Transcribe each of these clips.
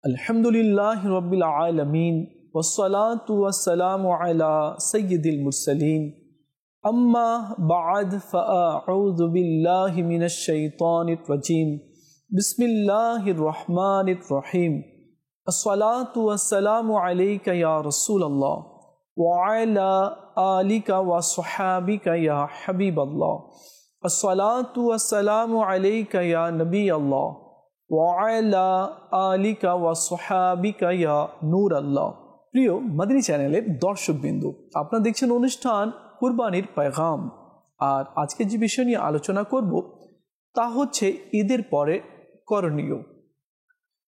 अल्हम्दुलिल्लाहि रब्बिल आलमीन वस्सलातु वस्सलामु अला सय्यिदिल मुरसलीन अम्मा बाद फ़अऊज़ु बिल्लाहि मिनश शैतानिर रजीम बिस्मिल्लाहिर रहमानिर रहीम अस्सलातु वस्सलामु अलैका या रसूलल्लाह व अला आलिका व अस्हाबिका या हबीबल्लाह अस्सलातु वस्सलामु अलैका या नबी अल्लाह ওয়ালা আলিকা ওয়া সাহাবিকা ইয়া নূর আল্লাহ। প্রিয় মাদিনী চ্যানেলের দর্শকবৃন্দু, আপনারা দেখছেন অনুষ্ঠান কুরবানির পেগাম। আর আজকে যে বিষয় নিয়ে আলোচনা করব তা হচ্ছে ঈদের পরে করণীয়।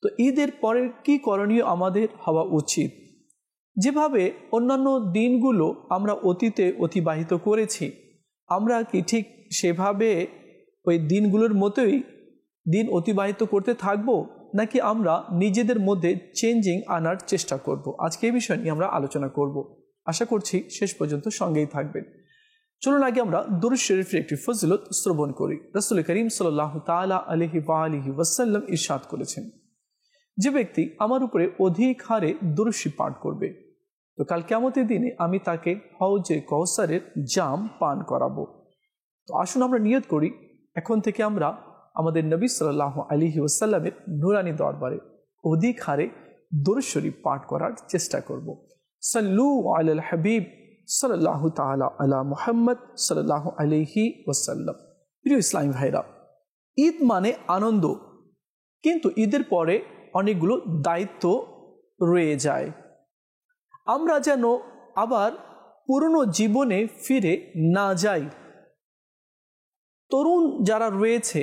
তো ঈদের পরে কি করণীয় আমাদের হওয়া উচিত? যেভাবে অন্যান্য দিনগুলো আমরা অতীতে অতিবাহিত করেছি, আমরা কি ঠিক সেভাবে ওই দিনগুলোর মতোই দিন অতিবাহিত করতে থাকবো, নাকি আমরা নিজেদের মধ্যে চেঞ্জিং আনার চেষ্টা করব? আজকে এই বিষয় নিয়ে আমরা আলোচনা করব। আশা করছি শেষ পর্যন্ত সঙ্গেই থাকবেন। চলুন আগে আমরা দুরূদ শরীফের একটি ফজিলত শ্রবণ করি। রাসূল করিম সাল্লাল্লাহু তাআলা আলাইহি ওয়া আলিহি ওয়াসাল্লাম ইরশাদ করেছেন, যে ব্যক্তি আমার উপরে অধিক হারে দুরূদ শরীফ পাঠ করবে, তো কাল কিয়ামতের দিনে আমি তাকে হাউজে কাউসারের জাম পান করাবো। তো আসুন আমরা নিয়ত করি, এখন থেকে আমরা আমাদের নবী সাল্লাল্লাহু আলাইহি ওয়াসাল্লামের নূরানি দরবারে অধিক হারে দুরূদ শরীফ পাঠ করার চেষ্টা করব। সাল্লু আলাল হাবিব সাল্লাল্লাহু তাআলা আলা মুহাম্মদ সাল্লাল্লাহু আলাইহি ওয়াসাল্লাম। প্রিয় ইসলামী ভাইরা, ঈদ মানে আনন্দ, কিন্তু ঈদের পরে অনেকগুলো দায়িত্ব রয়ে যায়। আমরা যেন আবার পুরনো জীবনে ফিরে না যাই। তরুণ যারা রয়েছে,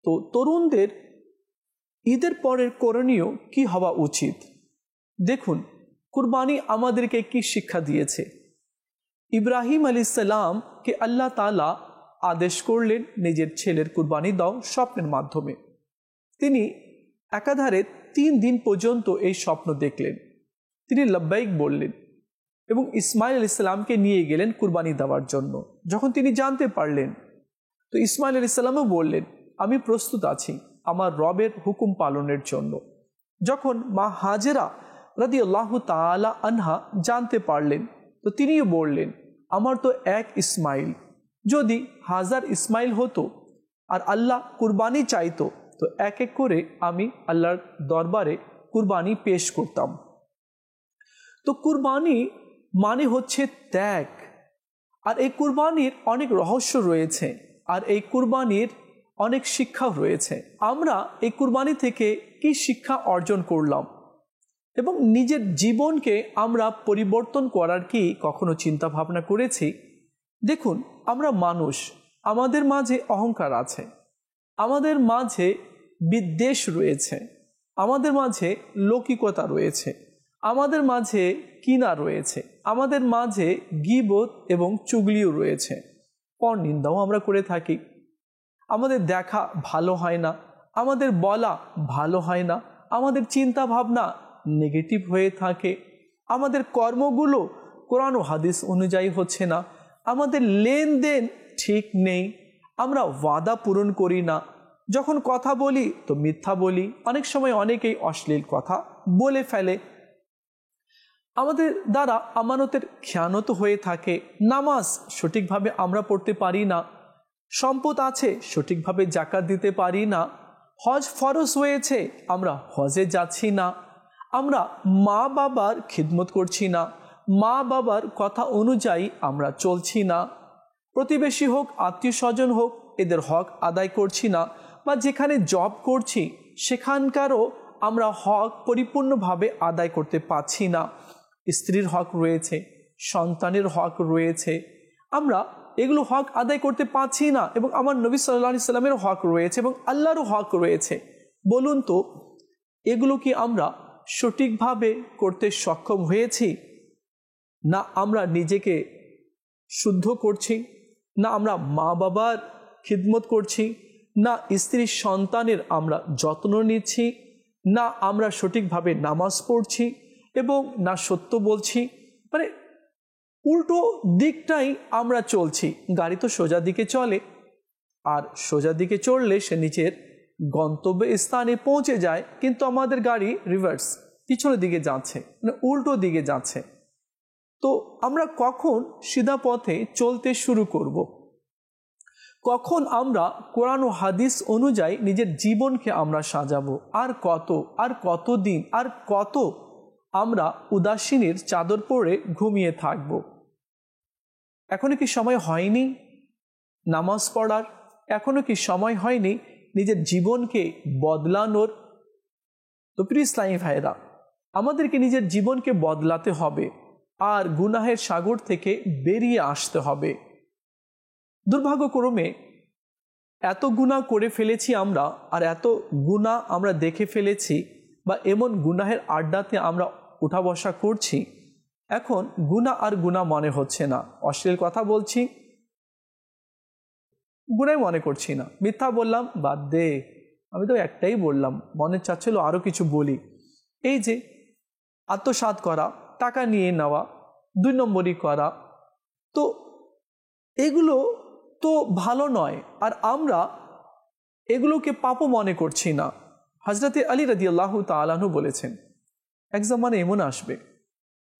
তো তরুণদের ঈদের পরের করণীয় কি হওয়া উচিত? দেখুন, কুরবানি আমাদেরকে কি শিক্ষা দিয়েছে। ইব্রাহিম আলাইহিস সালামকে আল্লাহ তাআলা আদেশ করলেন নিজের ছেলের কুরবানি দাও স্বপ্নের মাধ্যমে। তিনি একাধারে 3 দিন পর্যন্ত এই স্বপ্ন দেখলেন। তিনি লব্বাইক বললেন এবং ইসমাইল আলাইহিস সালামকে নিয়ে গেলেন কুরবানি দেওয়ার জন্য। যখন তিনি জানতে পারলেন, তো ইসমাইল আলাইহিস সালামও বললেন, আমি প্রস্তুত আছি আমার রবের হুকুম পালনের জন্য। যখন মা হাজেরা রাদিয়াল্লাহু তাআলা আনহা জানতে পারলেন, তো তিনিও বললেন, আমার তো এক ইসমাইল, যদি 1000 ইসমাইল হতো আর আল্লাহ কুরবানি চাইতো, তো এক এক করে আমি আল্লাহর দরবারে কুরবানি পেশ করতাম। তো কুরবানি মানে হচ্ছে ত্যাগ, আর এই কুরবানির অনেক রহস্য রয়েছে, আর এই কুরবানির অনেক শিক্ষাও রয়েছে। আমরা এই কুরবানি থেকে কি শিক্ষা অর্জন করলাম এবং নিজের জীবনকে আমরা পরিবর্তন করার কি কখনো চিন্তা ভাবনা করেছি? দেখুন, আমরা মানুষ, আমাদের মাঝে অহংকার আছে, আমাদের মাঝে বিদ্বেষ রয়েছে, আমাদের মাঝে লৌকিকতা রয়েছে, আমাদের মাঝে কিনা রয়েছে, আমাদের মাঝে গীবত এবং চুগলিও রয়েছে, পরনিন্দাও আমরা করে থাকি। আমাদের দেখা ভালো হয় না, আমাদের বলা ভালো হয় না, আমাদের চিন্তা ভাবনা নেগেটিভ হয়ে থাকে, আমাদের কর্মগুলো কোরআন ও হাদিস অনুযায়ী হচ্ছে না, আমাদের লেনদেন ঠিক নেই, আমরা ওয়াদা পূরণ করি না, যখন কথা বলি তো মিথ্যা বলি, অনেক সময় অনেকেই অশ্লীল কথা বলে ফেলে, আমাদের দ্বারা আমানতের খেয়ানত হয়ে থাকে, নামাজ সঠিকভাবে আমরা পড়তে পারি না, সম্পদ আছে সঠিকভাবে যাকাত দিতে পারি না, হজ ফরজ হয়েছে আমরা হজে যাচ্ছি না, আমরা মা বাবার খিদমত করছি না, মা বাবার কথা অনুযায়ী আমরা চলছি না, প্রতিবেশী হোক আত্মীয় স্বজন হোক এদের হক আদায় করছি না, বা যেখানে জব করছি সেখানকারও আমরা হক পরিপূর্ণভাবে আদায় করতে পারছি না। স্ত্রীর হক রয়েছে, সন্তানের হক রয়েছে, আমরা এগুলো হক আদায় করতে পারছি না, এবং আমার নবী সাল্লাল্লাহু আলাইহি সাল্লামের হক রয়েছে এবং আল্লাহরও হক রয়েছে। বলুন তো, এগুলো কি আমরা সঠিকভাবে করতে সক্ষম হয়েছি? না আমরা নিজেকে শুদ্ধ করছি, না আমরা মা বাবার খিদমত করছি, না স্ত্রী সন্তানের আমরা যত্ন নিচ্ছি, না আমরা সঠিকভাবে নামাজ পড়ছি এবং না সত্য বলছি। মানে উল্টো দিকটাই আমরা চলছি। গাড়ি তো সোজা দিকে চলে, আর সোজা দিকে চললে সে নিচের গন্তব্য স্থানে পৌঁছে যায়, কিন্তু আমাদের গাড়ি রিভার্স, পিছনের দিকে যাচ্ছে, মানে উল্টো দিকে যাচ্ছে। তো আমরা কখন সিধা পথে চলতে শুরু করব? কখন আমরা কোরআন ও হাদিস অনুযায়ী নিজের জীবনকে আমরা সাজাবো? আর কতদিন, আর কত আমরা উদাসীনের চাদর পরে ঘুমিয়ে থাকব? এখনো কি সময় হয়নি নামাজ পড়ার? এখনো কি সময় হয়নি নিজের জীবনকে বদলানোর? তো প্রিয় ইসলামী ভাইরা, আমাদেরকে নিজের জীবনকে বদলাতে হবে আর গুনাহের সাগর থেকে বেরিয়ে আসতে হবে। দুর্ভাগ্যক্রমে এত গুনাহ করে ফেলেছি আমরা, আর এত গুনাহ আমরা দেখে ফেলেছি, বা এমন গুনাহের আড্ডাতে আমরা উঠা বসা করছি, এখন গুনাহ আর গুনাহ মনে হচ্ছে না। অশ্লীল কথা বলছি, গুনাহ মনে করছি না। মিথ্যা বললাম, বাদ দে, আমি তো একটাই বললাম, মনে চাচ্ছিল আরও কিছু বলি। এই যে আত্মসাৎ করা, টাকা নিয়ে নেওয়া, 2 নম্বরই করা, তো এগুলো তো ভালো নয়, আর আমরা এগুলোকে পাপও মনে করছি না। হযরতে আলী রাদিয়াল্লাহু তাআলা আনহু বলেছেন, এক জামানা এমন আসবে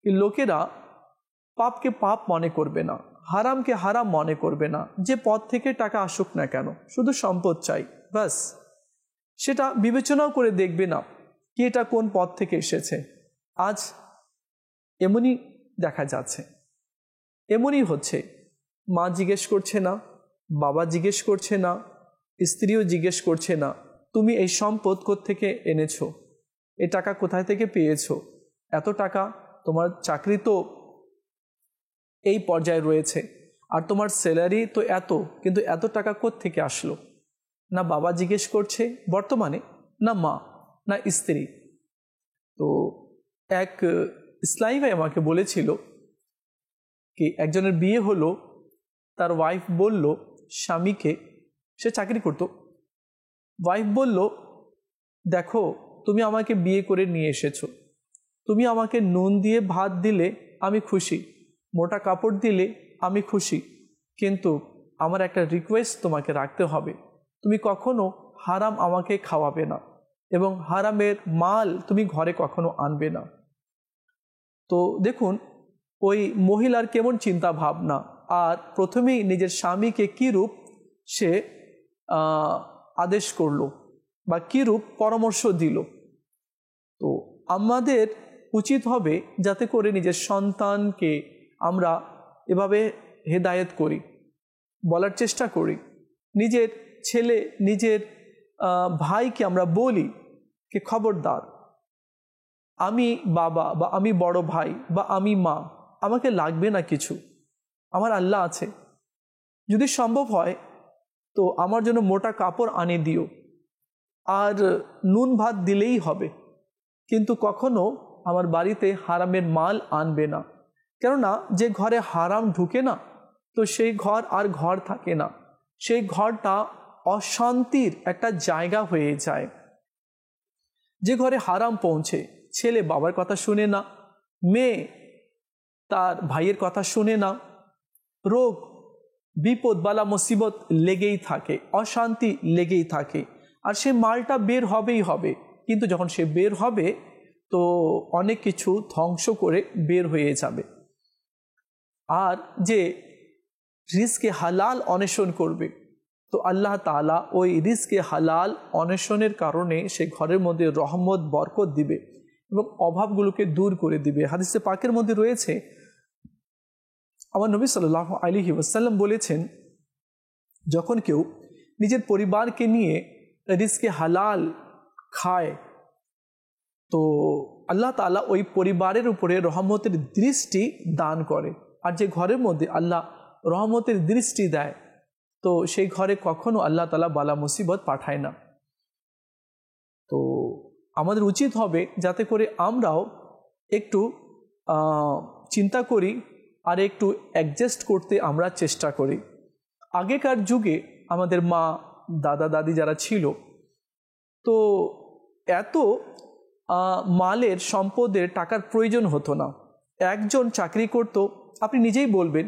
লোকেরা পাপকে পাপ মনে করবে না, হারামকে হারাম মনে করবে না। যে পথ থেকে টাকা আসুক না কেন, শুধু সম্পদ চাই, বাস। সেটা বিবেচনাও করে দেখবে না কি এটা কোন পথ থেকে এসেছে। আজ এমনই দেখা যাচ্ছে, এমনই হচ্ছে। মা জিজ্ঞেস করছে না, বাবা জিজ্ঞেস করছে না, স্ত্রীও জিজ্ঞেস করছে না তুমি এই সম্পদ কোত্থেকে এনেছো, এই টাকা কোথায় থেকে পেয়েছো, এত টাকা, তোমার চাকরি তো এই পর্যায়ে রয়েছে, আর তোমার স্যালারি তো এত, কিন্তু এত টাকা কোত্থেকে আসলো? না বাবা জিজ্ঞেস করছে বর্তমানে, না মা, না স্ত্রী। তো এক ইসলামী ভাই আমাকে বলেছিল কি একজনের বিয়ে হলো, তার ওয়াইফ বলল স্বামীকে, সে চাকরি করত, ওয়াইফ বলল দেখো তুমি আমাকে বিয়ে করে নিয়ে এসেছো, তুমি আমাকে নুন দিয়ে ভাত দিলে আমি খুশি, মোটা কাপড় দিলে আমি খুশি, কিন্তু আমার একটা রিকোয়েস্ট তোমাকে রাখতে হবে, তুমি কখনো হারাম আমাকে খাওয়াবে না, এবং হারামের মাল তুমি ঘরে কখনো আনবে না। তো দেখুন ওই মহিলার কেমন চিন্তা ভাবনা, আর প্রথমেই নিজের স্বামীকে কীরূপ সে আদেশ করলো বা কীরূপ পরামর্শ দিল। তো আমাদের উচিত হবে যাতে করে নিজের সন্তানকে আমরা এভাবে হেদায়েত করি, বলার চেষ্টা করি। নিজের ছেলে, নিজের ভাইকে আমরা বলি যে খবরদার, আমি বাবা বা আমি বড় ভাই বা আমি মা, আমাকে লাগবে না কিছু, আমার আল্লাহ আছে, যদি সম্ভব হয় তো আমার জন্য মোটা কাপড় আনে দিও, আর নুন ভাত দিলেই হবে, কিন্তু কখনো আমার বাড়িতে হারামের মাল আনবে না। কেননা যে ঘরে হারাম ঢুকে না, তো সেই ঘর আর ঘর থাকে না, সেই ঘরটা অশান্তির একটা জায়গা হয়ে যায়। যে ঘরে হারাম পৌঁছে, ছেলে বাবার কথা শুনে না, মেয়ে তার ভাইয়ের কথা শুনে না, রোগ বিপদ বালা মুসিবত লেগেই থাকে, অশান্তি লেগেই থাকে, আর সে মালটা বের হবেই হবে। কিন্তু যখন সে বের হবে তো অনেক কিছু ধ্বংস করে বের হয়ে যাবে। আর যে রিজকে হালাল অন্বেষণ করবে, তো আল্লাহ তাআলা ওই রিজকে হালাল অন্বেষণের কারণে সে ঘরের মধ্যে রহমত বরকত দিবে এবং অভাবগুলোকে দূর করে দিবে। হাদিসে পাকের মধ্যে রয়েছে, আমার নবী সাল্লাল্লাহু আলাইহি ওয়াসাল্লাম বলেছেন, যখন কেউ নিজের পরিবারকে নিয়ে রিজকে হালাল খায় তো আল্লাহ তাআলা ওই পরিবারের উপরে রহমতের দৃষ্টি দান করে। আর যে ঘরের মধ্যে আল্লাহ রহমতের দৃষ্টি দেয়, তো সেই ঘরে কখনো আল্লাহ তাআলা বালা মুসিবত পাঠায় না। তো আমাদের উচিত হবে যাতে করে আমরাও একটু চিন্তা করি আর একটু অ্যাডজাস্ট করতে আমরা চেষ্টা করি। আগেকার যুগে আমাদের মা, দাদা, দাদি যারা ছিল, তো এত মালের, সম্পদের, টাকার প্রয়োজন হতো না। একজন চাকরি করত, আপনি নিজেই বলবেন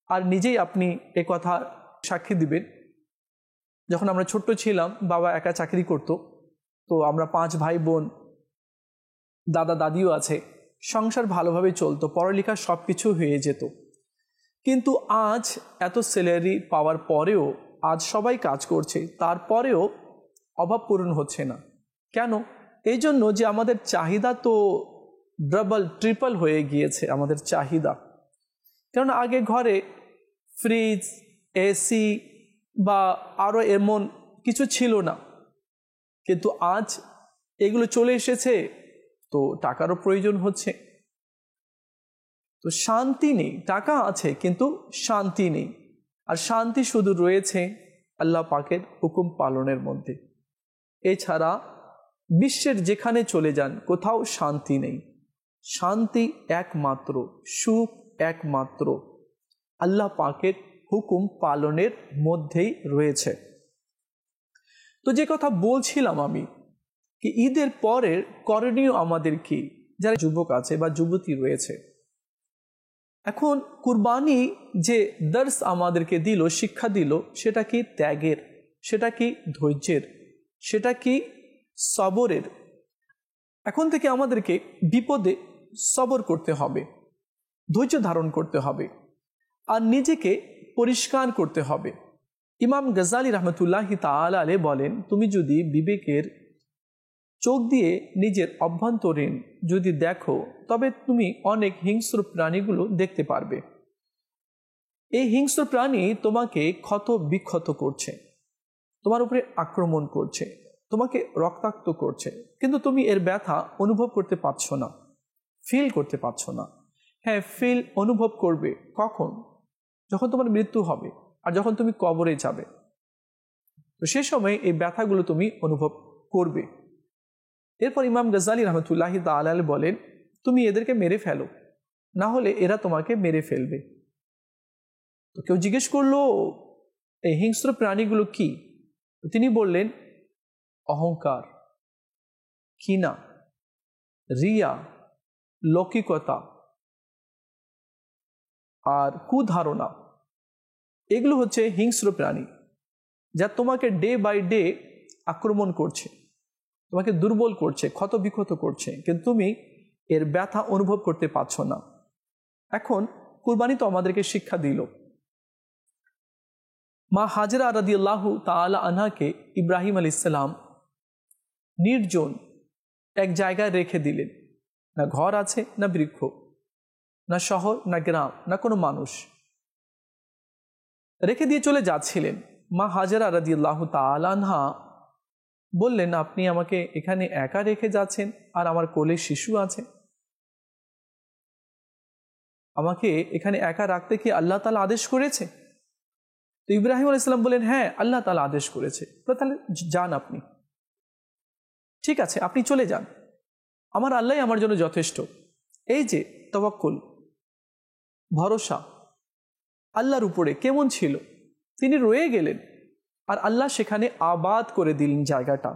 আর নিজেই আপনি এ কথা সাক্ষী দিবেন, যখন আমরা ছোট্ট ছিলাম, বাবা একা চাকরি করত, তো আমরা 5 ভাই বোন, দাদা দাদিও আছে, সংসার ভালোভাবে চলতো, পড়ালেখা সব কিছু হয়ে যেত। কিন্তু আজ এত স্যালারি পাওয়ার পরেও, আজ সবাই কাজ করছে, তারপরেও অভাব পূরণ হচ্ছে না। কেন? এই জন্য যে আমাদের চাহিদা তো ডাবল ট্রিপল হয়ে গিয়েছে আমাদের চাহিদা। কারণ আগে ঘরে ফ্রিজ, এসি বা আরও এমন কিছু ছিল না, কিন্তু আজ এগুলো চলে এসেছে, তো টাকারও প্রয়োজন হচ্ছে। তো শান্তি নেই, টাকা আছে কিন্তু শান্তি নেই। আর শান্তি শুধু রয়েছে আল্লাহ পাকের হুকুম পালনের মধ্যে। এছাড়া বিশ্বের যেখানে চলে যান কোথাও শান্তি নেই। শান্তি একমাত্র, সুখ একমাত্র আল্লাহ পাকের হুকুম পালনের মধ্যেই রয়েছে। তো যে কথা বলছিলাম আমি, কি ঈদের পরের করণীয় আমাদের কি, যারা যুবক আছে বা যুবতী রয়েছে। এখন কুরবানি যে দর্শ আমাদেরকে দিল, শিক্ষা দিল, সেটা কি ত্যাগের, সেটা কি ধৈর্যের, সেটা কি সবরের। এখন থেকে আমাদেরকে বিপদে সবর করতে হবে, ধৈর্য ধারণ করতে হবে, আর নিজেকে পরিষ্কার করতে হবে। ইমাম গজালি রহমতুল্লাহি তাআলা আলাইহি বলেন, তুমি যদি বিবেকের চোখ দিয়ে নিজের অভ্যন্তরীণ যদি দেখো, তবে তুমি অনেক হিংস্র প্রাণীগুলো দেখতে পারবে। এই হিংস্র প্রাণী তোমাকে ক্ষত বিক্ষত করছে, তোমার উপরে আক্রমণ করছে, তোমাকে রক্তাক্ত করছে, কিন্তু তুমি এর ব্যথা অনুভব করতে পারছো না, ফিল করতে পারছো না। হ্যাঁ, ফিল অনুভব করবে কখন? যখন তোমার মৃত্যু হবে আর যখন তুমি কবরে যাবে, তো সে সময় এই ব্যথাগুলো তুমি অনুভব করবে। এরপর ইমাম গজালি রহমতুল্লাহি তাআলা আলাইহি বলেন, তুমি এদেরকে মেরে ফেলো, না হলে এরা তোমাকে মেরে ফেলবে। তো কেউ জিজ্ঞেস করলো, এই হিংস্র প্রাণীগুলো কি? তিনি বললেন, অহংকার, ঘৃণা, রিয়া, লৌকিকতা আর কুধারণা, এগুলো হচ্ছে হিংস্র প্রাণী, যা তোমাকে ডে বাই ডে আক্রমণ করছে, তোমাকে দুর্বল করছে, ক্ষত বিক্ষত করছে, কিন্তু তুমি এর ব্যথা অনুভব করতে পারছো না। এখন কুরবানি তো আমাদেরকে শিক্ষা দিল। মা হাজরা রাদিয়াল্লাহু তাআলা আনহাকে ইব্রাহিম আলাইহিস সালাম নির্জন এক জায়গায় রেখে দিলেন। না ঘর আছে, না বৃক্ষ, না শহর, না গ্রাম, না কোনো মানুষ। রেখে দিয়ে চলে যাচ্ছিলেন। মা হাজরা রাদিয়াল্লাহু তাআলা আনহা বললেন, আপনি আমাকে এখানে একা রেখে যাচ্ছেন, আর আমার কোলে শিশু আছে, আমাকে এখানে একা রাখতে কি আল্লাহ তাআলা আদেশ করেছে? তো ইব্রাহিম আলাইহিস সালাম বললেন, হ্যাঁ, আল্লাহ তাআলা আদেশ করেছে। তাহলে যান আপনি, ঠিক আছে, আপনি চলে যান, আমার আল্লাহই আমার জন্য যথেষ্ট। এই যে তাওয়াক্কুল, ভরসা আল্লাহর উপরে কেমন ছিল, তিনি রয়ে গেলেন আর আল্লাহ সেখানে আবাদ করে দিলেন জায়গাটা।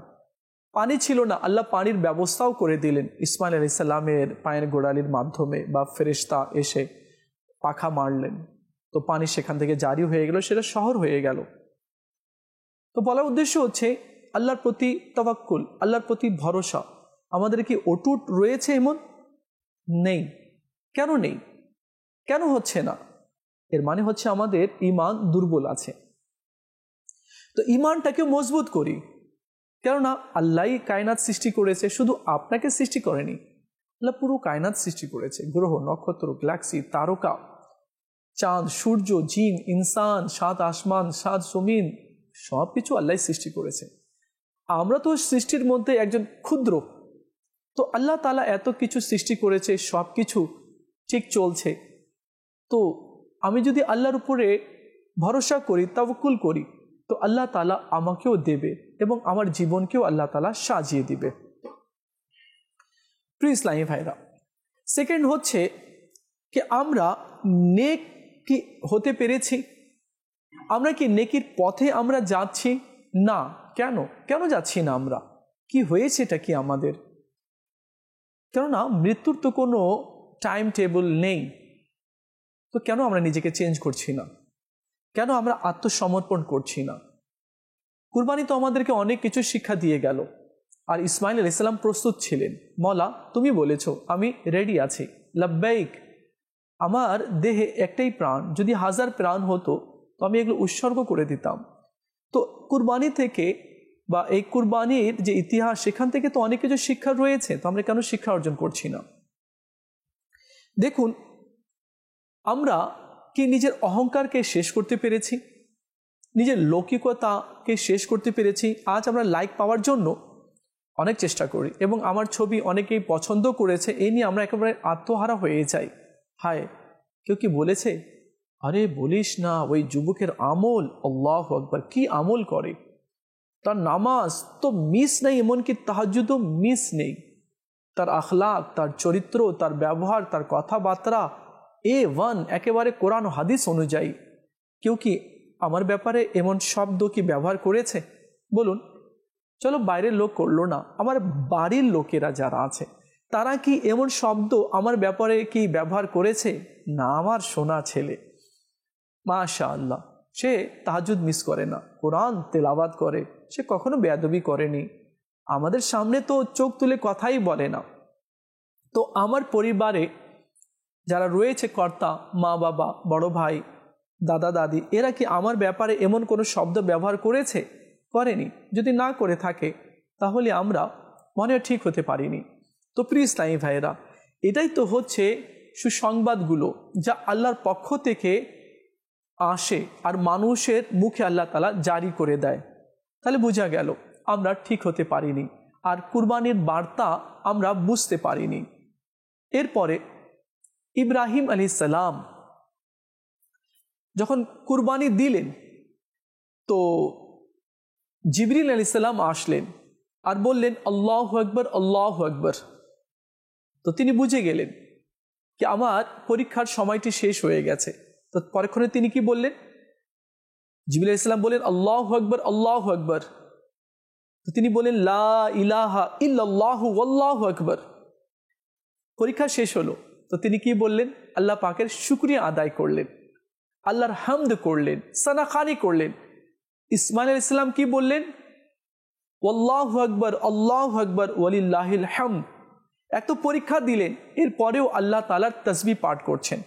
পানি ছিল না, আল্লাহ পানির ব্যবস্থাও করে দিলেন ইসমাইল আলাইহিস সালামের পায়ের গোড়ালির মাধ্যমে, বা ফেরেশতা এসে পাখা মারলেন, তো পানি সেখান থেকে জারি হয়ে গেল, সেটা শহর হয়ে গেল। তো বলার উদ্দেশ্য হচ্ছে আল্লাহর প্রতি তাওয়াক্কুল, আল্লাহর প্রতি ভরসা আমাদের কি অটুট রয়েছে? এমন নেই। কেন নেই? কেন হচ্ছে না? এর মানে হচ্ছে আমাদের ঈমান দুর্বল আছে। তো ঈমানটাকে মজবুত করি, কেননা আল্লাহই কায়নাত সৃষ্টি করেছে, শুধু আপনাকে সৃষ্টি করেনি, আল্লাহ পুরো কায়নাত সৃষ্টি করেছে। গ্রহ, নক্ষত্র, গ্যালাক্সি, তারকা, চাঁদ, সূর্য, জিন, ইনসান, 7 আসমান, 7 জমিন, সব কিছু আল্লাহ সৃষ্টি করেছে। আমরা তো সৃষ্টির মধ্যে একজন ক্ষুদ্র। তো আল্লাহ তাআলা এত কিছু সৃষ্টি করেছে, সব কিছু ঠিক চলছে, তো আমি যদি আল্লাহর উপরে ভরসা করি, তাওয়াক্কুল করি, তো আল্লাহ তাআলা আমাকেও দেবে এবং আমার জীবনকেও আল্লাহ তাআলা সাজিয়ে দিবে। প্রিয় ইসলামী ভাইরা, সেকেন্ড হচ্ছে কি আমরা নেক কি হতে পেরেছি? আমরা কি নেকির পথে আমরা যাচ্ছি? না। কেন যাচ্ছি না আমরা? কি হয়েছে এটা কি আমাদের? কেননা মৃত্যুর তো কোনো টাইম টেবল নেই, তো কেন আমরা নিজেকে চেঞ্জ করছি না? কেন আমরা আত্মসমর্পণ করছি না? কুরবানি তো আমাদেরকে অনেক কিছু শিক্ষা দিয়ে গেল। আর ইসমাইল আলাইহিস সালাম প্রস্তুত ছিলেন, মওলা তুমি বলেছো, আমি রেডি আছি, লাব্বাইক। আমার দেহে একটাই প্রাণ, যদি 1000 প্রাণ হতো তো আমি এগুলো উৎসর্গ করে দিতাম। তো কুরবানি থেকে বা এই কুরবানির যে ইতিহাস, সেখান থেকে তো অনেক কিছু শিক্ষা রয়েছে, তো আমরা কেন শিক্ষা অর্জন করছি না? দেখুন, আমরা কি নিজের অহংকারকে শেষ করতে পেরেছি? নিজের লৌকিকতাকে শেষ করতে পেরেছি? আজ আমরা লাইক পাওয়ার জন্য অনেক চেষ্টা করি এবং আমার ছবি অনেকেই পছন্দ করেছে, এই নিয়ে আমরা একেবারে আত্মহারা হয়ে যাই। হায়, কেউ কি বলেছে, আরে বলিস না, ওই যুবকের আমল, আল্লাহু আকবার, কি আমল করে, তার নামাজ তো মিস নেই, এমনকি তাহাজ্জুদও মিস নেই, তার আখলাক, তার চরিত্র, তার ব্যবহার, তার কথাবার্তা A1 একেবারে কোরআন ও হাদিস অনুযায়ী। কেউ কি আমার ব্যাপারে এমন শব্দ কি ব্যবহার করেছে? বলুন। চলো বাইরের লোক করলো না, আমার বাড়ির লোকেরা যারা আছে তারা কি এমন শব্দ আমার ব্যাপারে কি ব্যবহার করেছে? না, আমার সোনা ছেলে, মাশাআল্লাহ, সে তাহাজ্জুদ মিস করে না, কোরআন তেলাওয়াত করে, সে কখনো বেয়াদবি করেনি, আমাদের সামনে তো চোখ তুলে কথাই বলে না। তো আমার পরিবারে যারা রয়েছে কর্তা, মা বাবা, বড় ভাই, দাদা দাদি, এরা কি আমার ব্যাপারে এমন কোনো শব্দ ব্যবহার করেছে? করেনি। যদি না করে থাকে তাহলে আমরা মনে হয় ঠিক হতে পারিনি। তো প্রিয় ইসলামী ভাইয়েরা, এটাই তো হচ্ছে সুসংবাদগুলো যা আল্লাহর পক্ষ থেকে আসে আর মানুষের মুখে আল্লাহ তাআলা জারি করে দেয়। তাহলে বোঝা গেল আমরা ঠিক হতে পারিনি, আর কুরবানির বার্তা আমরা বুঝতে পারিনি। এরপরে ইব্রাহিম আলাইহিস সালাম যখন কুরবানি দিলেন, তো জিবরিল আলাইহিস সালাম আসলেন আর বললেন, আল্লাহু আকবার, আল্লাহু আকবার। তো তিনি বুঝে গেলেন কি আমার পরীক্ষার সময়টি শেষ হয়ে গেছে। তো পরক্ষণে তিনি কি বললেন? জিবরিল আলাইহিস সালাম বললেন, আল্লাহু আকবার, আল্লাহু আকবার। তো তিনি বললেন, লা ইলাহা ইল্লাল্লাহু ওয়াল্লাহু আকবার। পরীক্ষা শেষ হলো, তো তিনি কি বললেন? আল্লাহ পাকের শুকরিয়া আদায় করলেন, আল্লাহর হামদ করলেন, সানাখানি করলেন। ইসমাইল আলাইহিস সালাম কি বললেন? আল্লাহু আকবার, আল্লাহু আকবার, ওয়ালিল্লাহিল হামদ। এত পরীক্ষা দিলেন, এরপরেও আল্লাহ তাআলার তাসবিহ পাঠ করছেন।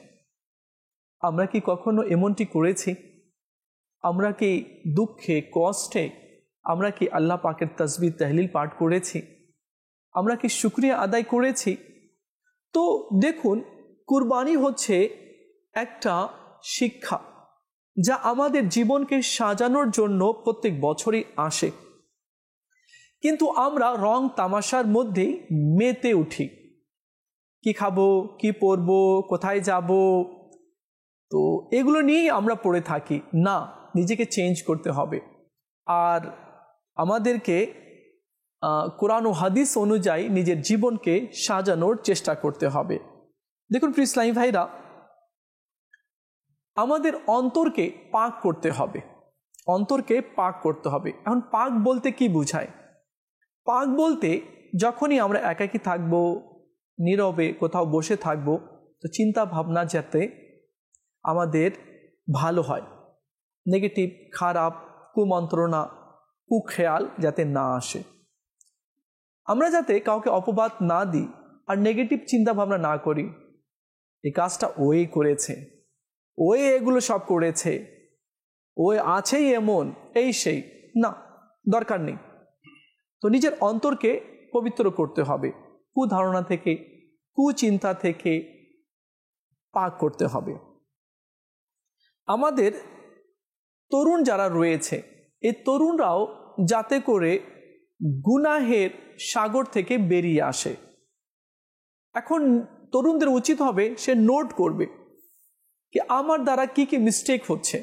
আমরা কি কখনো এমনটি করেছি? আমরা কি দুঃখে, কষ্টে আমরা কি আল্লাহ পাকের তাসবিহ তাহলিল পাঠ করেছি? আমরা কি শুকরিয়া আদায় করেছি? তো দেখুন, কুরবানি হচ্ছে একটা শিক্ষা যা আমাদের জীবনকে সাজানোর জন্য প্রত্যেক বছরই আসে, কিন্তু আমরা রং তামাশার মধ্যেই মেতে উঠি। কি খাবো, কি পরবো, কোথায় যাব, তো এগুলো নিয়েই আমরা পড়ে থাকি। না, নিজেকে চেঞ্জ করতে হবে আর আমাদেরকে কোরআন ও হাদিস অনুযায়ী নিজের জীবনকে সাজানোর চেষ্টা করতে হবে। দেখুন প্রিয় ইসলামী ভাইরা, আমাদের অন্তরকে পাক করতে হবে, অন্তরকে পাক করতে হবে। এখন পাক বলতে কি বোঝায়? পাক বলতে যখনই আমরা একাকী থাকবো, নীরবে কোথাও বসে থাকবো, তো চিন্তা ভাবনা যাতে আমাদের ভালো হয়, নেগেটিভ, খারাপ, কুমন্ত্রণা, কুখেয়াল যাতে না আসে, আমরা যাতে কাউকে অপবাদ না দিই আর নেগেটিভ চিন্তা ভাবনা না করি, এই কাজটা ওই করেছে, ওই এগুলো সব করেছে, ওই আছেই এমন, এই সেই, না, দরকার নেই। তো নিজের অন্তরকে পবিত্র করতে হবে, কুধারণা থেকে, কুচিন্তা থেকে পাক করতে হবে। আমাদের তরুণ যারা রয়েছে, এই তরুণরাও যাতে করে গুনাহের সাগর থেকে বেরিয়ে আসে। এখন তরুণদের উচিত হবে সে নোট করবে কি আমার দ্বারা কি কি মিস্টেক হচ্ছে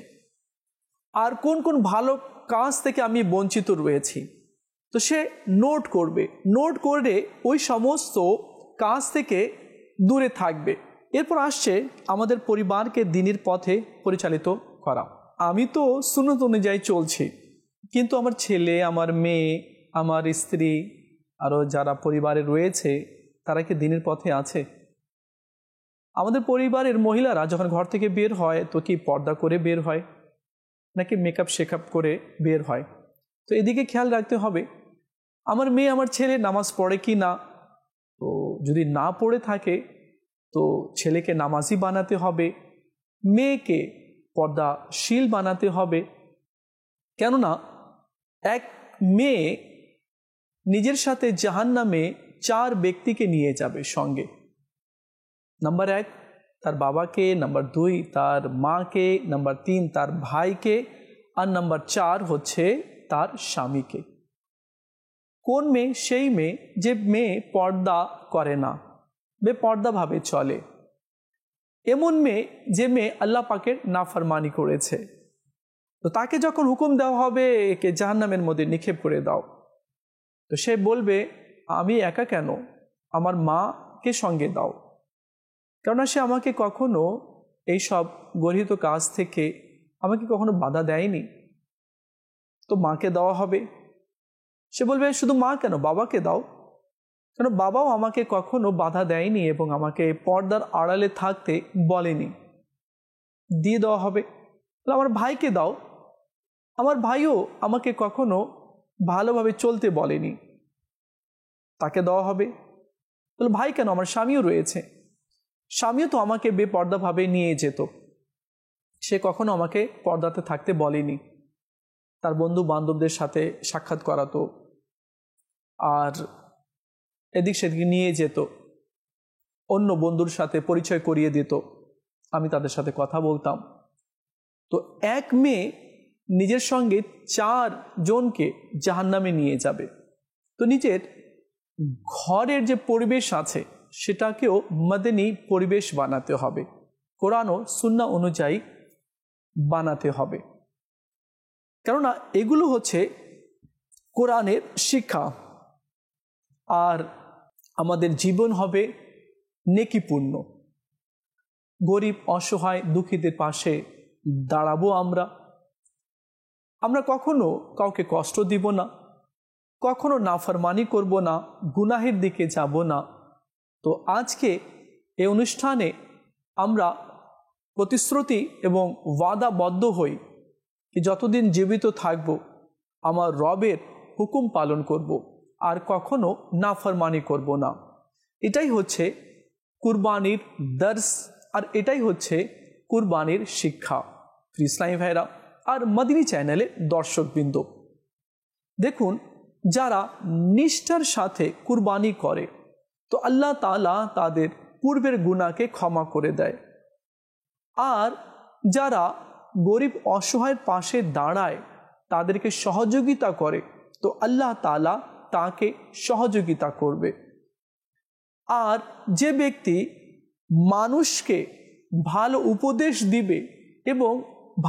আর কোন কোন ভালো কাজ থেকে আমি বঞ্চিত রয়েছি। তো সে নোট করবে, নোট করে ওই সমস্ত কাজ থেকে দূরে থাকবে। এরপর আসছে আমাদের পরিবারকে দ্বীনের পথে পরিচালিত করা। আমি তো সুন্নত অনুযায়ী চলছি, কিন্তু আমার ছেলে, আমার মেয়ে, আমার স্ত্রী, আরও যারা পরিবারে রয়েছে তারা কি দ্বীনের পথে আছে? আমাদের পরিবারের মহিলারা যখন ঘর থেকে বের হয় তো কি পর্দা করে বের হয় নাকি মেকআপ শেকআপ করে বের হয়? তো এদিকে খেয়াল রাখতে হবে আমার মেয়ে আমার ছেলে নামাজ পড়ে কি না। তো যদি না পড়ে থাকে তো ছেলেকে নামাজি বানাতে হবে, মেয়েকে পর্দাশীল বানাতে হবে। কেননা এক মেয়ে নিজের সাথে জাহান্নামে 4 ব্যক্তিকে নিয়ে যাবে সঙ্গে। নাম্বার 1 তার বাবাকে, নাম্বার 2 তার মাকে, নাম্বার 3 তার ভাইকে, আর নাম্বার 4 হচ্ছে তার স্বামীকে। কোন মেয়ে? সেই মেয়ে যে মেয়ে পর্দা করে না, বেপর্দাভাবে চলে। এমন মেয়ে যে মেয়ে আল্লাহ পাকের নাফরমানি করেছে। তো তাকে যখন হুকুম দেওয়া হবে একে জাহান্নামের মধ্যে নিক্ষেপ করে দাও, তো সে বলবে আমি একা কেন, আমার মাকে সঙ্গে দাও। কেননা সে আমাকে কখনো এইসব গর্হিত কাজ থেকে আমাকে কখনো বাধা দেয়নি। তো মাকে দেওয়া হবে। সে বলবে শুধু মা কেন, বাবাকে দাও, কেন বাবাও আমাকে কখনো বাধা দেয়নি এবং আমাকে পর্দার আড়ালে থাকতে বলেনি। দিয়ে দেওয়া হবে। আমার ভাইকে দাও, আমার ভাইও আমাকে কখনো ভালোভাবে চলতে বলেনি, তাকে দেওয়া হবে। বলে ভাই কেন, আমার স্বামীও রয়েছে, স্বামীও তো আমাকে বেপর্দাভাবে নিয়ে যেত, সে কখনো আমাকে পর্দাতে থাকতে বলেনি, তার বন্ধু বান্ধবদের সাথে সাক্ষাৎ করাতো আর এদিক সেদিকে নিয়ে যেত, অন্য বন্ধুর সাথে পরিচয় করিয়ে দিত, আমি তাদের সাথে কথা বলতাম। তো এক মেয়ে নিজের সঙ্গে 4 জনকে জাহান্নামে নিয়ে যাবে। তো নিজের ঘরের যে পরিবেশ আছে সেটাকেও মদনী পরিবেশ বানাতে হবে, কোরআন ও সুন্নাহ অনুযায়ী বানাতে হবে। কেননা এগুলো হচ্ছে কোরআনের শিক্ষা। আর আমাদের জীবন হবে নেকিপূর্ণ। গরিব অসহায় দুঃখীদের পাশে দাঁড়াবো আমরা কখনো কাউকে কষ্ট দিব না, কখনো নাফরমানি করব না, গুনাহের দিকে যাব না। তো আজকে এই অনুষ্ঠানে আমরা প্রতিশ্রুতি এবং ওয়াদাবদ্ধ হই कि যতদিন জীবিত থাকব আমার রবের হুকুম পালন করব আর কখনো নাফরমানি করব না। এটাই হচ্ছে কুরবানির দর্স আর এটাই হচ্ছে কুরবানির শিক্ষা। ইসলামী ভাইরা আর মদিনী চ্যানেলের দর্শকবৃন্দ, দেখুন যারা নিষ্ঠার সাথে কুরবানি করে তো আল্লাহ তাআলা তাদের পূর্বের গুনাহকে ক্ষমা করে দেয়। আর যারা গরিব অসহায়ের পাশে দাঁড়ায় তাদেরকে সহযোগিতা করে তো আল্লাহ তাআলা তাকে সহযোগিতা করবে। আর যে ব্যক্তি মানুষকে ভালো উপদেশ দিবে এবং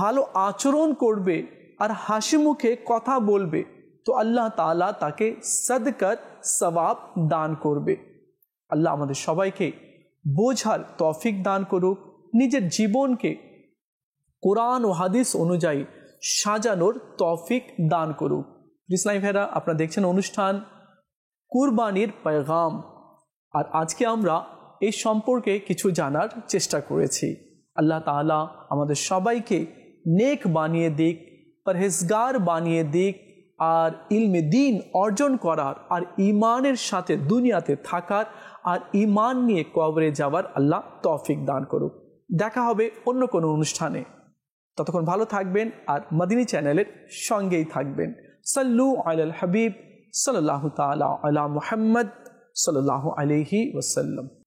ভালো আচরণ করবে আর হাসি মুখে কথা বলবে তো আল্লাহ তাআলা তাকে সদকার সওয়াব দান করবে। আল্লাহ আমাদের সবাইকে বোঝার তৌফিক দান করুক, নিজের জীবনকে কোরআন ও হাদিস অনুযায়ী সাজানোর তৌফিক দান করুক। ইসলামী ভাইরা, আপনারা দেখছেন অনুষ্ঠান কুরবানির পেগাম। আর আজকে আমরা এই সম্পর্কে কিছু জানার চেষ্টা করেছি। আল্লাহ তাআলা আমাদের সবাইকে নেক বানিয়ে দিক, পরহেজগার বানিয়ে দিক, আর ইলমে দ্বীন অর্জন করার আর ঈমানের সাথে দুনিয়াতে থাকার আর ঈমান নিয়ে কবরে যাওয়ার আল্লাহ তৌফিক দান করুক। দেখা হবে অন্য কোনো অনুষ্ঠানে। ততক্ষণ ভালো থাকবেন আর মদিনী চ্যানেলের সঙ্গেই থাকবেন। সাল্লু আলাল হাবিব সাল্লাল্লাহু তাআলা আলা মুহাম্মদ সাল্লাল্লাহু আলাইহি ওয়াসাল্লাম।